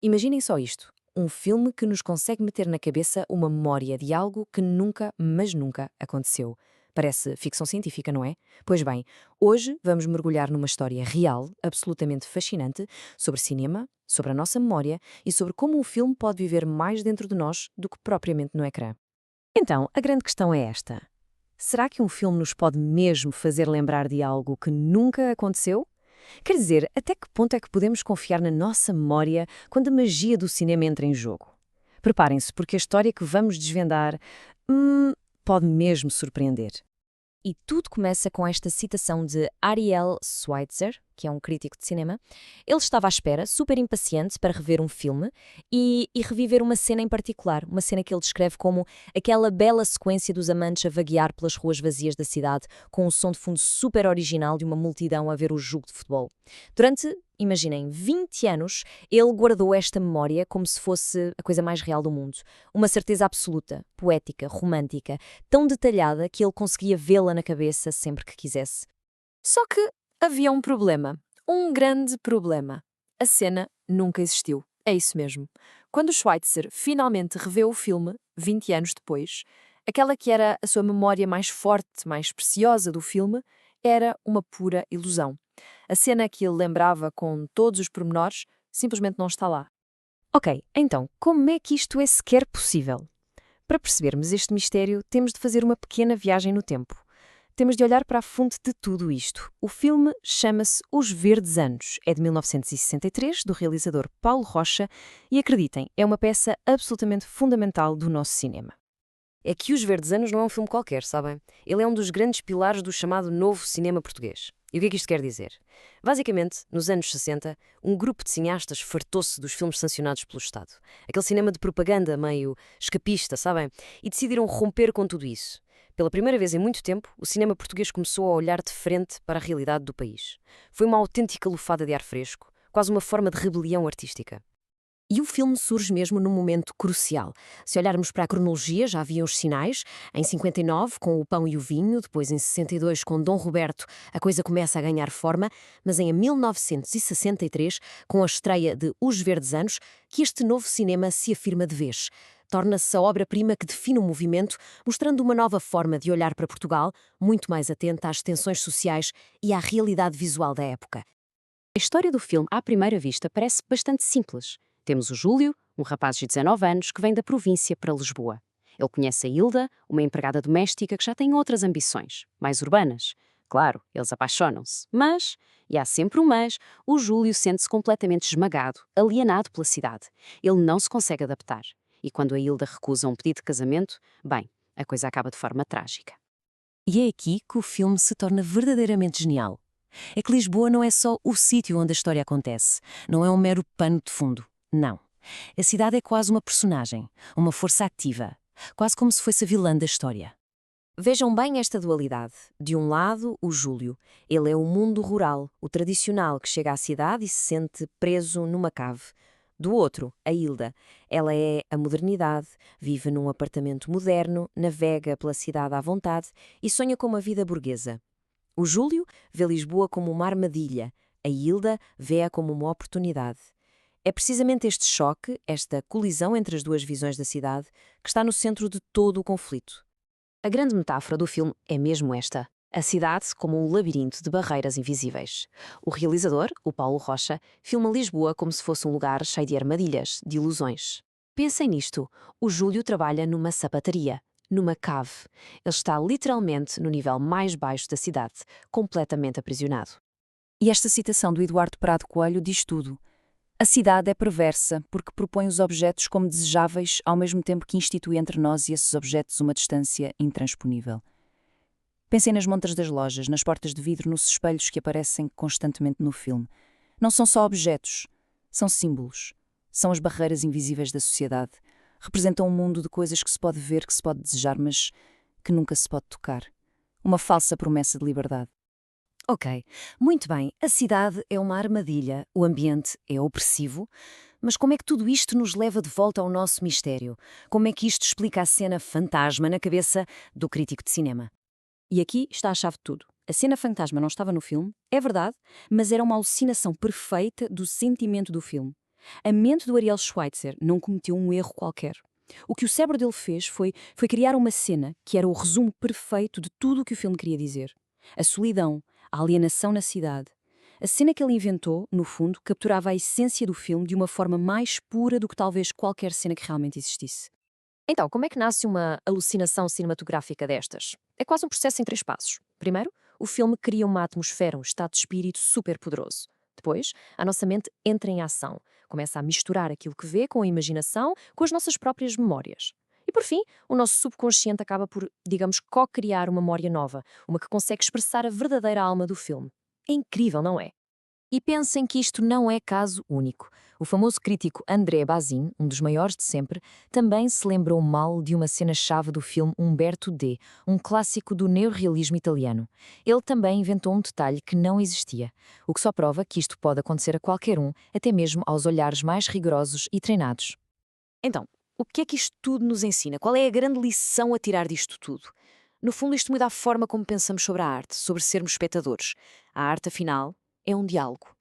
Imaginem só isto: um filme que nos consegue meter na cabeça uma memória de algo que nunca, mas nunca aconteceu. Parece ficção científica, não é? Pois bem, hoje vamos mergulhar numa história real, absolutamente fascinante, sobre cinema, sobre a nossa memória e sobre como um filme pode viver mais dentro de nós do que propriamente no ecrã. Então, a grande questão é esta: será que um filme nos pode mesmo fazer lembrar de algo que nunca aconteceu? Quer dizer, até que ponto é que podemos confiar na nossa memória quando a magia do cinema entra em jogo? Preparem-se, porque a história que vamos desvendar pode mesmo surpreender. E tudo começa com esta citação de Ariel Schweitzer, que é um crítico de cinema. Ele estava à espera, super impaciente, para rever um filme e reviver uma cena em particular, uma cena que ele descreve como aquela bela sequência dos amantes a vaguear pelas ruas vazias da cidade, com um som de fundo super original de uma multidão a ver o jogo de futebol. Durante, imaginem, 20 anos, ele guardou esta memória como se fosse a coisa mais real do mundo. Uma certeza absoluta, poética, romântica, tão detalhada que ele conseguia vê-la na cabeça sempre que quisesse. Só que havia um problema. Um grande problema. A cena nunca existiu. É isso mesmo. Quando Schweitzer finalmente reveu o filme, 20 anos depois, aquela que era a sua memória mais forte, mais preciosa do filme, era uma pura ilusão. A cena que ele lembrava com todos os pormenores simplesmente não está lá. Ok, então, como é que isto é sequer possível? Para percebermos este mistério, temos de fazer uma pequena viagem no tempo. Temos de olhar para a fonte de tudo isto. O filme chama-se Os Verdes Anos. É de 1963, do realizador Paulo Rocha, e acreditem, é uma peça absolutamente fundamental do nosso cinema. É que Os Verdes Anos não é um filme qualquer, sabem? Ele é um dos grandes pilares do chamado novo cinema português. E o que é que isto quer dizer? Basicamente, nos anos 60, um grupo de cineastas fartou-se dos filmes sancionados pelo Estado. Aquele cinema de propaganda meio escapista, sabem? E decidiram romper com tudo isso. Pela primeira vez em muito tempo, o cinema português começou a olhar de frente para a realidade do país. Foi uma autêntica lufada de ar fresco, quase uma forma de rebelião artística. E o filme surge mesmo num momento crucial. Se olharmos para a cronologia, já havia os sinais. Em 59, com O Pão e o Vinho, depois em 62, com Dom Roberto, a coisa começa a ganhar forma, mas em 1963, com a estreia de Os Verdes Anos, que este novo cinema se afirma de vez. Torna-se a obra-prima que define o movimento, mostrando uma nova forma de olhar para Portugal, muito mais atenta às tensões sociais e à realidade visual da época. A história do filme, à primeira vista, parece bastante simples. Temos o Júlio, um rapaz de 19 anos que vem da província para Lisboa. Ele conhece a Hilda, uma empregada doméstica que já tem outras ambições, mais urbanas. Claro, eles apaixonam-se. Mas, e há sempre um mas, o Júlio sente-se completamente esmagado, alienado pela cidade. Ele não se consegue adaptar. E quando a Hilda recusa um pedido de casamento, bem, a coisa acaba de forma trágica. E é aqui que o filme se torna verdadeiramente genial. É que Lisboa não é só o sítio onde a história acontece, não é um mero pano de fundo. Não. A cidade é quase uma personagem, uma força ativa, quase como se fosse a vilã da história. Vejam bem esta dualidade. De um lado, o Júlio. Ele é o mundo rural, o tradicional, que chega à cidade e se sente preso numa cave. Do outro, a Hilda. Ela é a modernidade, vive num apartamento moderno, navega pela cidade à vontade e sonha com uma vida burguesa. O Júlio vê Lisboa como uma armadilha, a Hilda vê-a como uma oportunidade. É precisamente este choque, esta colisão entre as duas visões da cidade, que está no centro de todo o conflito. A grande metáfora do filme é mesmo esta: a cidade como um labirinto de barreiras invisíveis. O realizador, o Paulo Rocha, filma Lisboa como se fosse um lugar cheio de armadilhas, de ilusões. Pensem nisto: o Júlio trabalha numa sapataria, numa cave. Ele está literalmente no nível mais baixo da cidade, completamente aprisionado. E esta citação do Eduardo Prado Coelho diz tudo. A cidade é perversa porque propõe os objetos como desejáveis ao mesmo tempo que institui entre nós e esses objetos uma distância intransponível. Pensem nas montras das lojas, nas portas de vidro, nos espelhos que aparecem constantemente no filme. Não são só objetos, são símbolos. São as barreiras invisíveis da sociedade. Representam um mundo de coisas que se pode ver, que se pode desejar, mas que nunca se pode tocar. Uma falsa promessa de liberdade. Ok, muito bem, a cidade é uma armadilha, o ambiente é opressivo, mas como é que tudo isto nos leva de volta ao nosso mistério? Como é que isto explica a cena fantasma na cabeça do crítico de cinema? E aqui está a chave de tudo. A cena fantasma não estava no filme, é verdade, mas era uma alucinação perfeita do sentimento do filme. A mente do Ariel Schweitzer não cometeu um erro qualquer. O que o cérebro dele fez foi criar uma cena que era o resumo perfeito de tudo o que o filme queria dizer. A solidão, a alienação na cidade. A cena que ele inventou, no fundo, capturava a essência do filme de uma forma mais pura do que talvez qualquer cena que realmente existisse. Então, como é que nasce uma alucinação cinematográfica destas? É quase um processo em 3 passos. Primeiro, o filme cria uma atmosfera, um estado de espírito super poderoso. Depois, a nossa mente entra em ação, começa a misturar aquilo que vê com a imaginação, com as nossas próprias memórias. E por fim, o nosso subconsciente acaba por, digamos, co-criar uma memória nova, uma que consegue expressar a verdadeira alma do filme. É incrível, não é? E pensem que isto não é caso único. O famoso crítico André Bazin, um dos maiores de sempre, também se lembrou mal de uma cena-chave do filme Umberto D., um clássico do neorrealismo italiano. Ele também inventou um detalhe que não existia, o que só prova que isto pode acontecer a qualquer um, até mesmo aos olhares mais rigorosos e treinados. Então, o que é que isto tudo nos ensina? Qual é a grande lição a tirar disto tudo? No fundo, isto muda a forma como pensamos sobre a arte, sobre sermos espectadores. A arte, afinal, é um diálogo.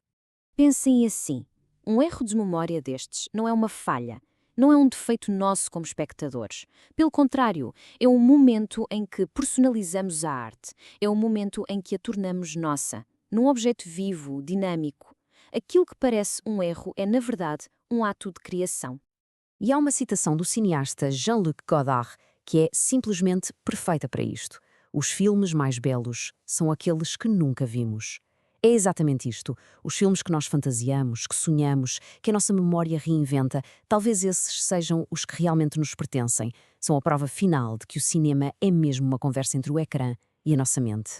Pensem assim: um erro de memória destes não é uma falha, não é um defeito nosso como espectadores. Pelo contrário, é um momento em que personalizamos a arte, é um momento em que a tornamos nossa, num objeto vivo, dinâmico. Aquilo que parece um erro é, na verdade, um ato de criação. E há uma citação do cineasta Jean-Luc Godard que é simplesmente perfeita para isto. Os filmes mais belos são aqueles que nunca vimos. É exatamente isto. Os filmes que nós fantasiamos, que sonhamos, que a nossa memória reinventa, talvez esses sejam os que realmente nos pertencem. São a prova final de que o cinema é mesmo uma conversa entre o ecrã e a nossa mente.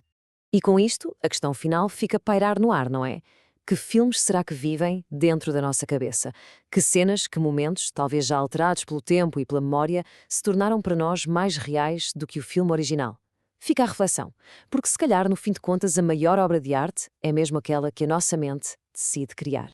E com isto, a questão final fica a pairar no ar, não é? Que filmes será que vivem dentro da nossa cabeça? Que cenas, que momentos, talvez já alterados pelo tempo e pela memória, se tornaram para nós mais reais do que o filme original? Fica a reflexão, porque se calhar, no fim de contas, a maior obra de arte é mesmo aquela que a nossa mente decide criar.